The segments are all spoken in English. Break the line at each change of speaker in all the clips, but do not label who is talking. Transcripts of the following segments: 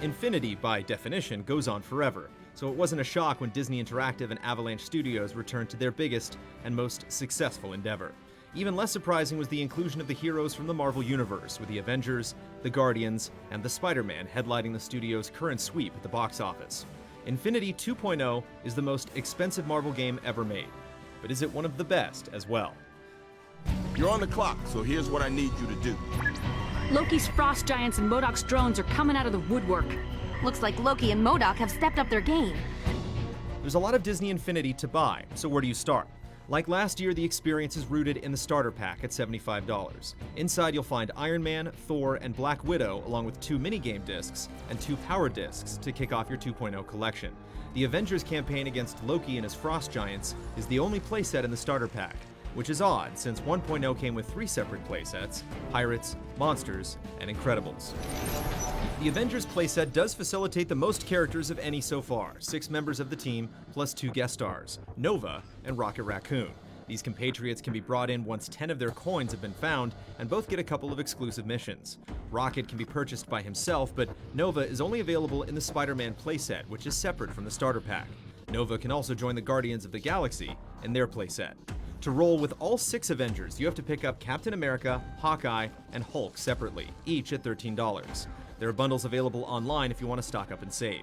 Infinity, by definition, goes on forever, so it wasn't a shock when Disney Interactive and Avalanche Studios returned to their biggest and most successful endeavor. Even less surprising was the inclusion of the heroes from the Marvel Universe, with the Avengers, the Guardians, and the Spider-Man headlining the studio's current sweep at the box office. Infinity 2.0 is the most expensive Marvel game ever made, but is it one of the best as well?
You're on the clock, so here's what I need you to do.
Loki's frost giants and MODOK's drones are coming out of the woodwork.
Looks like Loki and MODOK have stepped up their game.
There's a lot of Disney Infinity to buy, so where do you start? Like last year, the experience is rooted in the starter pack at $75. Inside, you'll find Iron Man, Thor, and Black Widow, along with 2 minigame discs and 2 power discs to kick off your 2.0 collection. The Avengers campaign against Loki and his frost giants is the only playset in the starter pack, which is odd since 1.0 came with 3 separate playsets: Pirates, Monsters, and Incredibles. The Avengers playset does facilitate the most characters of any so far, 6 members of the team plus 2 guest stars, Nova and Rocket Raccoon. These compatriots can be brought in once 10 of their coins have been found, and both get a couple of exclusive missions. Rocket can be purchased by himself, but Nova is only available in the Spider-Man playset, which is separate from the starter pack. Nova can also join the Guardians of the Galaxy in their playset. To roll with all 6 Avengers, you have to pick up Captain America, Hawkeye, and Hulk separately, each at $13. There are bundles available online if you want to stock up and save.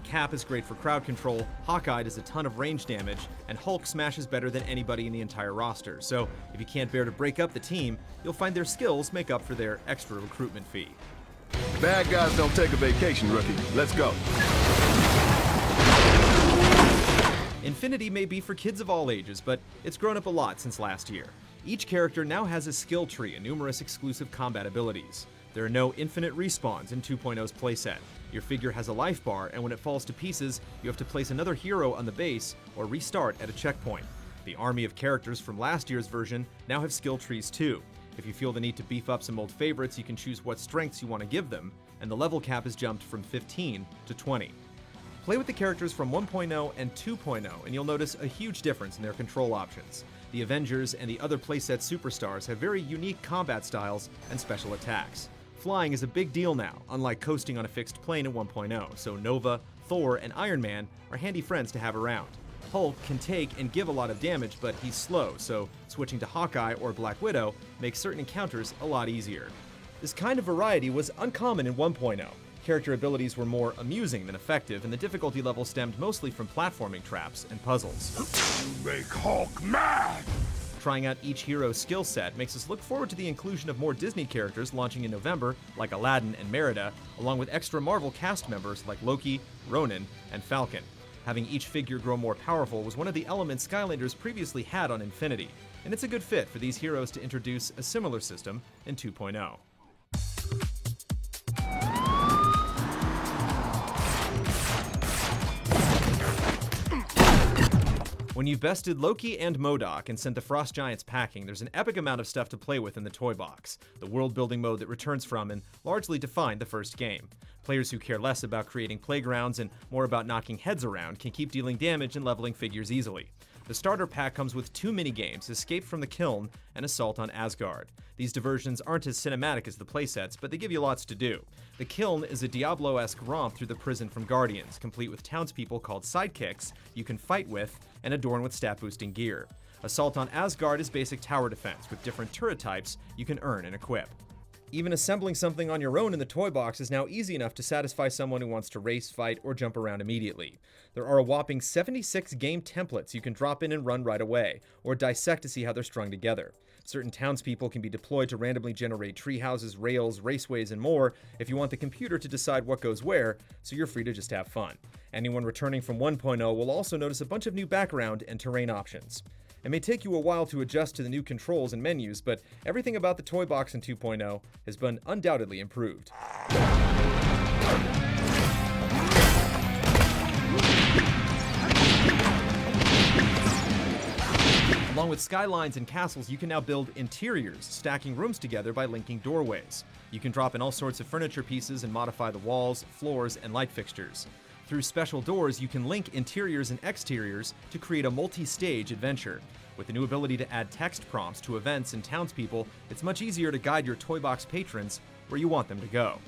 Cap is great for crowd control, Hawkeye does a ton of range damage, and Hulk smashes better than anybody in the entire roster, so if you can't bear to break up the team, you'll find their skills make up for their extra recruitment fee.
Bad guys don't take a vacation, rookie. Let's go.
Infinity may be for kids of all ages, but it's grown up a lot since last year. Each character now has a skill tree and numerous exclusive combat abilities. There are no infinite respawns in 2.0's playset. Your figure has a life bar, and when it falls to pieces, you have to place another hero on the base or restart at a checkpoint. The army of characters from last year's version now have skill trees too. If you feel the need to beef up some old favorites, you can choose what strengths you want to give them, and the level cap is jumped from 15 to 20. Play with the characters from 1.0 and 2.0, and you'll notice a huge difference in their control options. The Avengers and the other playset superstars have very unique combat styles and special attacks. Flying is a big deal now, unlike coasting on a fixed plane in 1.0, so Nova, Thor, and Iron Man are handy friends to have around. Hulk can take and give a lot of damage, but he's slow, so switching to Hawkeye or Black Widow makes certain encounters a lot easier. This kind of variety was uncommon in 1.0. Character abilities were more amusing than effective, and the difficulty level stemmed mostly from platforming traps and puzzles.
Make Hulk mad!
Trying out each hero's skill set makes us look forward to the inclusion of more Disney characters launching in November, like Aladdin and Merida, along with extra Marvel cast members like Loki, Ronan, and Falcon. Having each figure grow more powerful was one of the elements Skylanders previously had on Infinity, and it's a good fit for these heroes to introduce a similar system in 2.0. When you've bested Loki and MODOK and sent the Frost Giants packing, there's an epic amount of stuff to play with in the toy box, the world-building mode that returns from and largely defined the first game. Players who care less about creating playgrounds and more about knocking heads around can keep dealing damage and leveling figures easily. The starter pack comes with 2 minigames, Escape from the Kiln and Assault on Asgard. These diversions aren't as cinematic as the playsets, but they give you lots to do. The Kiln is a Diablo-esque romp through the prison from Guardians, complete with townspeople called sidekicks you can fight with and adorn with stat-boosting gear. Assault on Asgard is basic tower defense, with different turret types you can earn and equip. Even assembling something on your own in the toy box is now easy enough to satisfy someone who wants to race, fight, or jump around immediately. There are a whopping 76 game templates you can drop in and run right away, or dissect to see how they're strung together. Certain townspeople can be deployed to randomly generate treehouses, rails, raceways, and more if you want the computer to decide what goes where, so you're free to just have fun. Anyone returning from 1.0 will also notice a bunch of new background and terrain options. It may take you a while to adjust to the new controls and menus, but everything about the toy box in 2.0 has been undoubtedly improved. Along with skylines and castles, you can now build interiors, stacking rooms together by linking doorways. You can drop in all sorts of furniture pieces and modify the walls, floors, and light fixtures. Through special doors, you can link interiors and exteriors to create a multi-stage adventure. With the new ability to add text prompts to events and townspeople, it's much easier to guide your Toy Box patrons where you want them to go.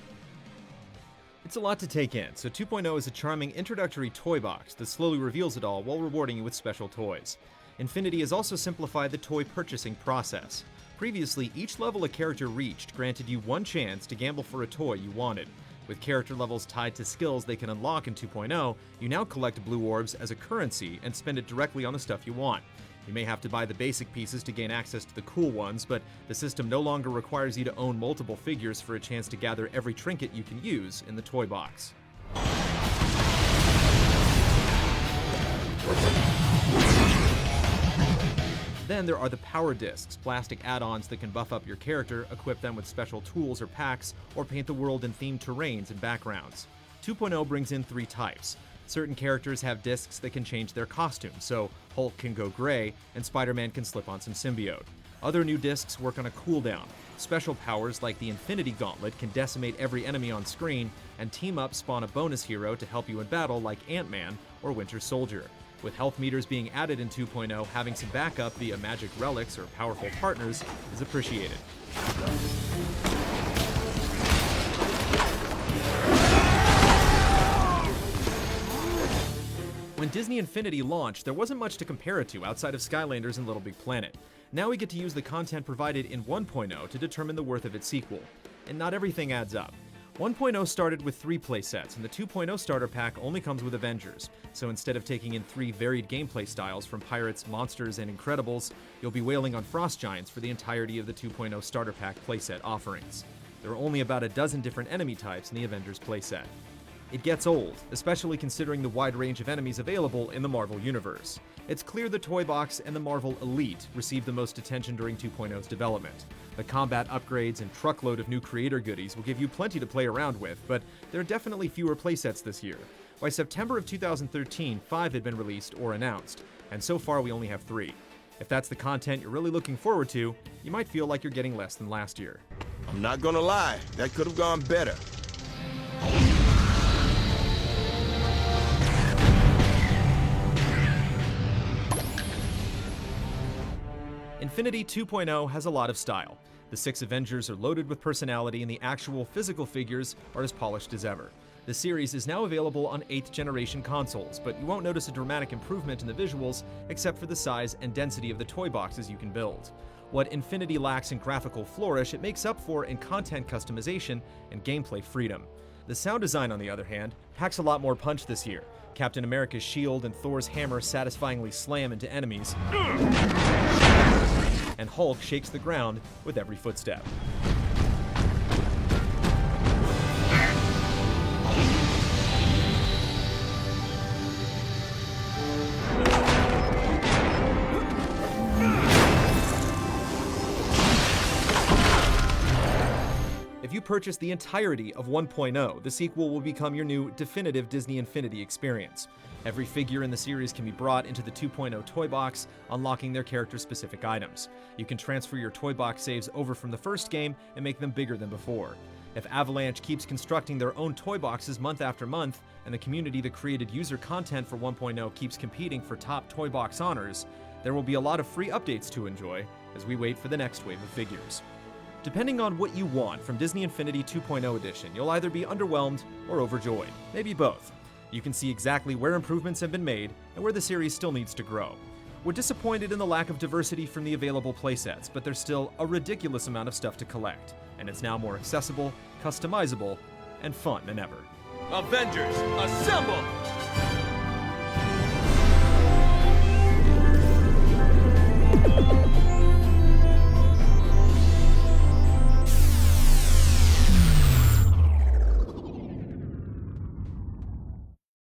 It's a lot to take in, so 2.0 is a charming introductory toy box that slowly reveals it all while rewarding you with special toys. Infinity has also simplified the toy purchasing process. Previously, each level a character reached granted you one chance to gamble for a toy you wanted. With character levels tied to skills they can unlock in 2.0, you now collect blue orbs as a currency and spend it directly on the stuff you want. You may have to buy the basic pieces to gain access to the cool ones, but the system no longer requires you to own multiple figures for a chance to gather every trinket you can use in the toy box. Then there are the power discs, plastic add-ons that can buff up your character, equip them with special tools or packs, or paint the world in themed terrains and backgrounds. 2.0 brings in 3 types. Certain characters have discs that can change their costume, so Hulk can go gray, and Spider-Man can slip on some symbiote. Other new discs work on a cooldown. Special powers like the Infinity Gauntlet can decimate every enemy on screen, and team-up spawn a bonus hero to help you in battle like Ant-Man or Winter Soldier. With health meters being added in 2.0, having some backup via magic relics or powerful partners is appreciated. When Disney Infinity launched, there wasn't much to compare it to outside of Skylanders and Little Big Planet. Now we get to use the content provided in 1.0 to determine the worth of its sequel. And not everything adds up. 1.0 started with 3 playsets, and the 2.0 starter pack only comes with Avengers. So instead of taking in 3 varied gameplay styles from Pirates, Monsters, and Incredibles, you'll be wailing on Frost Giants for the entirety of the 2.0 starter pack playset offerings. There are only about a dozen different enemy types in the Avengers playset. It gets old, especially considering the wide range of enemies available in the Marvel Universe. It's clear the Toy Box and the Marvel Elite received the most attention during 2.0's development. The combat upgrades and truckload of new creator goodies will give you plenty to play around with, but there are definitely fewer playsets this year. By September of 2013, 5 had been released or announced, and so far we only have 3. If that's the content you're really looking forward to, you might feel like you're getting less than last year.
I'm not gonna lie, that could have gone better.
Infinity 2.0 has a lot of style. The 6 Avengers are loaded with personality, and the actual physical figures are as polished as ever. The series is now available on 8th generation consoles, but you won't notice a dramatic improvement in the visuals except for the size and density of the toy boxes you can build. What Infinity lacks in graphical flourish, it makes up for in content customization and gameplay freedom. The sound design, on the other hand, packs a lot more punch this year. Captain America's shield and Thor's hammer satisfyingly slam into enemies, and Hulk shakes the ground with every footstep. If you purchase the entirety of 1.0, the sequel will become your new definitive Disney Infinity experience. Every figure in the series can be brought into the 2.0 toy box, unlocking their character-specific items. You can transfer your toy box saves over from the first game and make them bigger than before. If Avalanche keeps constructing their own toy boxes month after month, and the community that created user content for 1.0 keeps competing for top toy box honors, there will be a lot of free updates to enjoy as we wait for the next wave of figures. Depending on what you want from Disney Infinity 2.0 Edition, you'll either be underwhelmed or overjoyed, maybe both. You can see exactly where improvements have been made and where the series still needs to grow. We're disappointed in the lack of diversity from the available playsets, but there's still a ridiculous amount of stuff to collect, and it's now more accessible, customizable, and fun than ever.
Avengers, assemble!